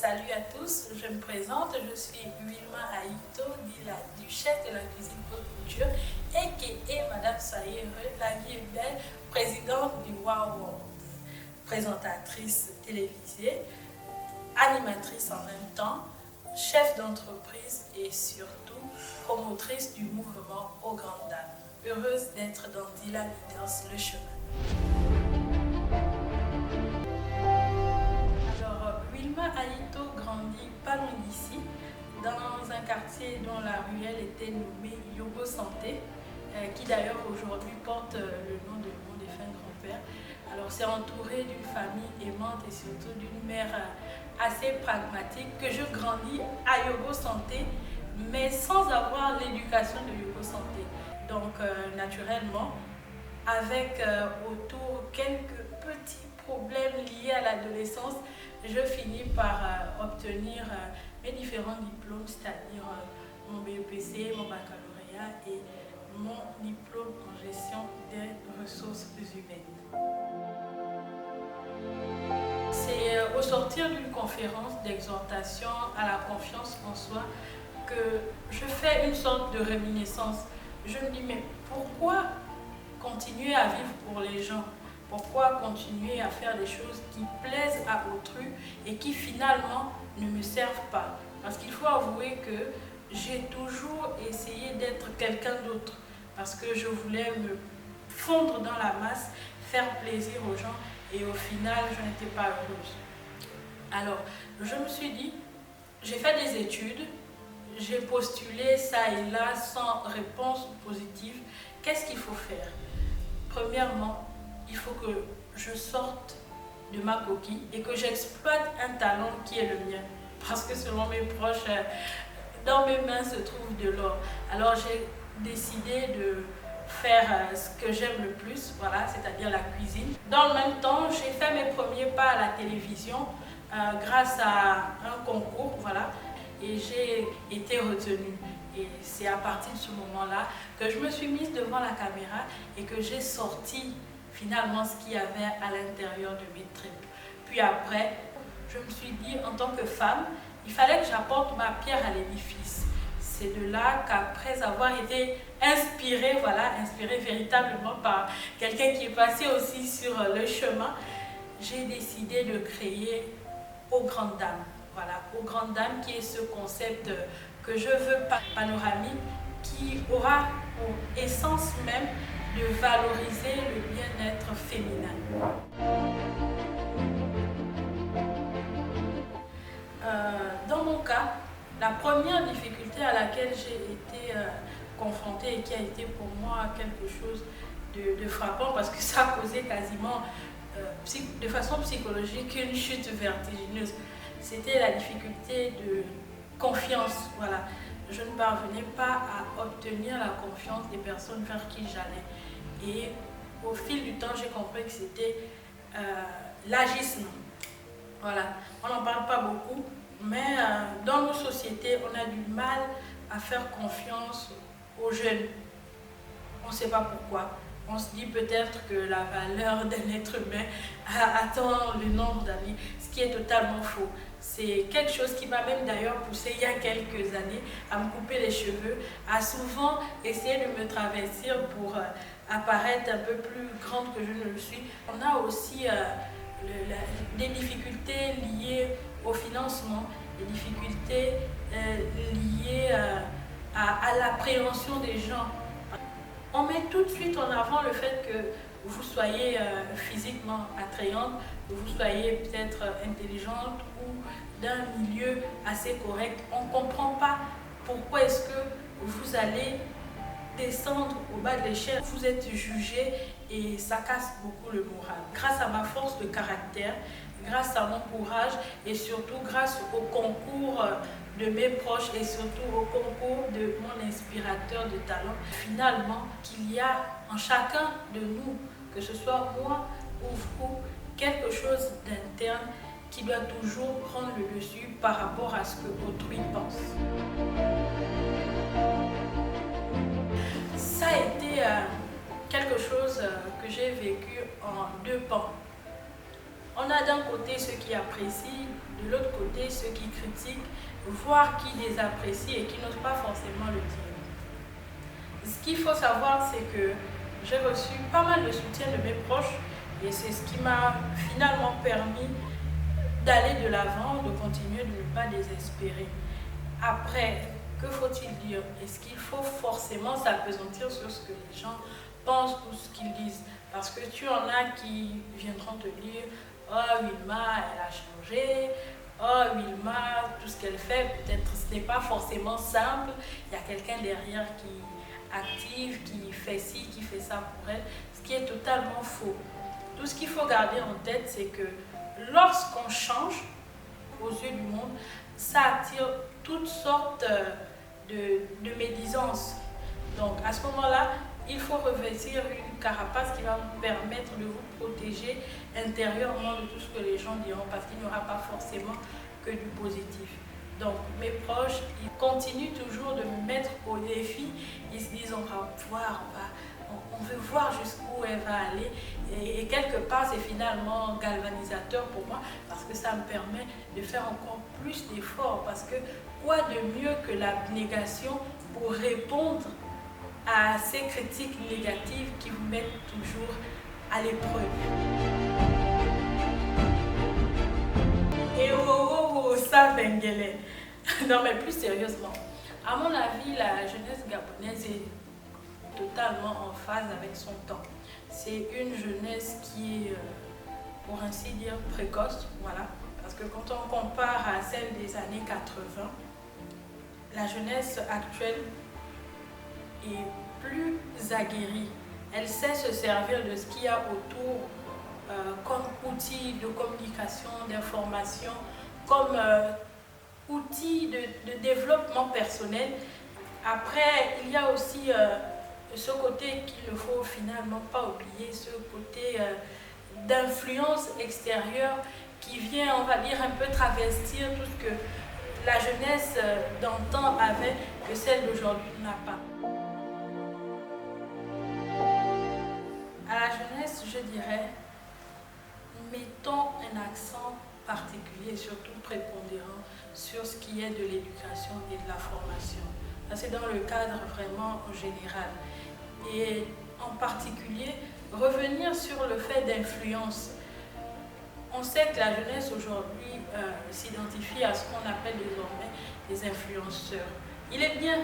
Salut à tous, je me présente, je suis Wilma Aïto, dit la duchesse de la cuisine haute couture, et Madame Saïre, la vie est belle, présidente du Wow World, présentatrice télévisée, animatrice en même temps, chef d'entreprise et surtout promotrice du mouvement aux grandes dames. Heureuse d'être dans Dila Leaders Le Chemin. Wilma Aïto grandit pas loin d'ici, dans un quartier dont la ruelle était nommée Yogo Santé, qui d'ailleurs aujourd'hui porte le nom de mon défunt grand-père. Alors c'est entouré d'une famille aimante et surtout d'une mère assez pragmatique que je grandis à Yogo Santé, mais sans avoir l'éducation de Yogo Santé. Donc naturellement, avec autour quelques petits problèmes liés à l'adolescence, je finis par obtenir mes différents diplômes, c'est-à-dire mon BEPC, mon baccalauréat et mon diplôme en gestion des ressources humaines. C'est au sortir d'une conférence d'exhortation à la confiance en soi que je fais une sorte de réminiscence. Je me dis, mais pourquoi continuer à vivre pour les gens? Pourquoi continuer à faire des choses qui plaisent à autrui et qui finalement ne me servent pas? Parce qu'il faut avouer que j'ai toujours essayé d'être quelqu'un d'autre parce que je voulais me fondre dans la masse, faire plaisir aux gens et au final je n'étais pas heureuse. Alors je me suis dit, j'ai fait des études, j'ai postulé ça et là sans réponse positive. Qu'est-ce qu'il faut faire? Premièrement, il faut que je sorte de ma coquille et que j'exploite un talent qui est le mien. Parce que selon mes proches, dans mes mains se trouve de l'or. Alors j'ai décidé de faire ce que j'aime le plus, voilà, c'est-à-dire la cuisine. Dans le même temps, j'ai fait mes premiers pas à la télévision grâce à un concours, voilà, et j'ai été retenue. Et c'est à partir de ce moment-là que je me suis mise devant la caméra et que j'ai sorti finalement ce qu'il y avait à l'intérieur de mes tripes. Puis après, je me suis dit, en tant que femme, il fallait que j'apporte ma pierre à l'édifice. C'est de là qu'après avoir été inspirée, voilà, inspirée véritablement par quelqu'un qui est passé aussi sur le chemin, j'ai décidé de créer Aux Grandes Dames. Voilà, Aux Grandes Dames, qui est ce concept que je veux panoramique, qui aura pour essence même de valoriser le bien-être féminin. Dans mon cas, la première difficulté à laquelle j'ai été confrontée et qui a été pour moi quelque chose de frappant parce que ça a causé quasiment de façon psychologique une chute vertigineuse, c'était la difficulté de confiance. Voilà. Je ne parvenais pas à obtenir la confiance des personnes vers qui j'allais. Et au fil du temps, j'ai compris que c'était l'agisme. Voilà. On n'en parle pas beaucoup, mais dans nos sociétés, on a du mal à faire confiance aux jeunes. On ne sait pas pourquoi. On se dit peut-être que la valeur d'un être humain attend le nombre d'amis, ce qui est totalement faux. C'est quelque chose qui m'a même d'ailleurs poussé il y a quelques années à me couper les cheveux, à souvent essayer de me travestir pour apparaître un peu plus grande que je ne le suis. On a aussi des difficultés liées au financement, des difficultés liées à l'appréhension des gens. On met tout de suite en avant le fait que vous soyez physiquement attrayante, que vous soyez peut-être intelligente ou d'un milieu assez correct. On ne comprend pas pourquoi est-ce que vous allez descendre au bas de l'échelle. Vous êtes jugé et ça casse beaucoup le moral. Grâce à ma force de caractère, grâce à mon courage et surtout grâce au concours de mes proches et surtout au concours de mon inspirateur de talent, finalement, qu'il y a en chacun de nous, que ce soit moi ou vous, quelque chose d'interne qui doit toujours prendre le dessus par rapport à ce que autrui pense. Ça a été quelque chose que j'ai vécu en deux pans. On a d'un côté ceux qui apprécient, de l'autre côté ceux qui critiquent, voire qui désapprécient et qui n'osent pas forcément le dire. Ce qu'il faut savoir, c'est que j'ai reçu pas mal de soutien de mes proches et c'est ce qui m'a finalement permis d'aller de l'avant, de continuer, de ne pas désespérer. Après, que faut-il dire? Est-ce qu'il faut forcément s'appesantir sur ce que les gens pensent ou ce qu'ils disent? Parce que tu en as qui viendront te dire « Oh, Wilma, elle a changé. Oh, Wilma, tout ce qu'elle fait, peut-être ce n'est pas forcément simple. Il y a quelqu'un derrière qui active, qui fait ci, qui fait ça pour elle. » Ce qui est totalement faux. Tout ce qu'il faut garder en tête, c'est que lorsqu'on change aux yeux du monde, ça attire toutes sortes de médisances. Donc à ce moment-là, il faut revêtir une carapace qui va vous permettre de vous protéger intérieurement de tout ce que les gens diront, parce qu'il n'y aura pas forcément que du positif. Donc mes proches, ils continuent toujours de me mettre au défi. Ils se disent on va voir, on veut voir jusqu'où elle va aller. Et quelque part, c'est finalement galvanisateur pour moi, parce que ça me permet de faire encore plus d'efforts. Parce que quoi de mieux que l'abnégation pour répondre à ces critiques négatives qui vous mettent toujours à l'épreuve. Et oh, ça Benguele. Non mais plus sérieusement, à mon avis, la jeunesse gabonaise est totalement en phase avec son temps. C'est une jeunesse qui est, pour ainsi dire, précoce, voilà. Parce que quand on compare à celle des années 80, la jeunesse actuelle est plus aguerrie. Elle sait se servir de ce qu'il y a autour comme outil de communication, d'information, comme outil de développement personnel. Après, il y a aussi ce côté qu'il ne faut finalement pas oublier, ce côté d'influence extérieure qui vient, on va dire, un peu travestir tout ce que la jeunesse d'antan avait, que celle d'aujourd'hui n'a pas. À la jeunesse, je dirais, mettons un accent particulier, surtout prépondérant, sur ce qui est de l'éducation et de la formation. C'est dans le cadre vraiment général. Et en particulier, revenir sur le fait d'influence. On sait que la jeunesse aujourd'hui s'identifie à ce qu'on appelle désormais des influenceurs. Il est bien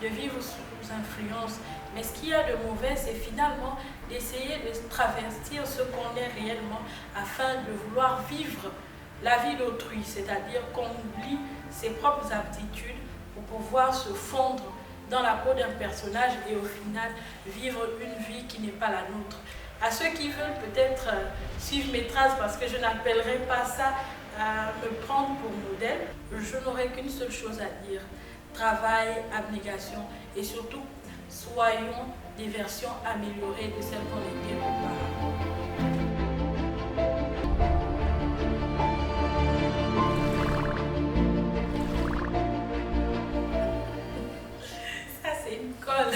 de vivre sous influence, mais ce qu'il y a de mauvais, c'est finalement d'essayer de travestir ce qu'on est réellement afin de vouloir vivre la vie d'autrui, c'est-à-dire qu'on oublie ses propres aptitudes pour pouvoir se fondre dans la peau d'un personnage et au final vivre une vie qui n'est pas la nôtre. À ceux qui veulent peut-être suivre mes traces, parce que je n'appellerai pas ça à me prendre pour modèle, je n'aurai qu'une seule chose à dire: travail, abnégation et surtout soyons des versions améliorées de celles qu'on était auparavant. Ça c'est une colle.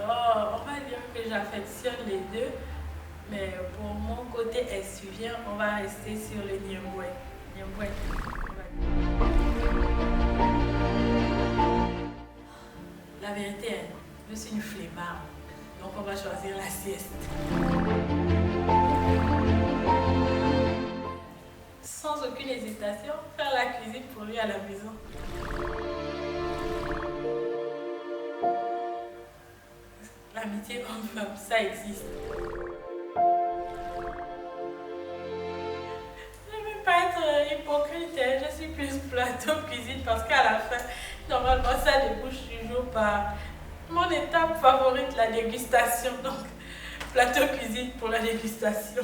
Oh, on va dire que j'affectionne les deux, mais pour mon côté estuvien, on va rester sur le Niemboué. La vérité est, je suis une flemmarde, donc on va choisir la sieste. Sans aucune hésitation, faire la cuisine pour lui à la maison. L'amitié homme-femme, ça existe. Je ne vais pas être hypocrite, je suis plus plateau cuisine parce qu'à la fin, normalement ça débouche toujours par mon étape favorite, la dégustation. Donc, plateau cuisine pour la dégustation.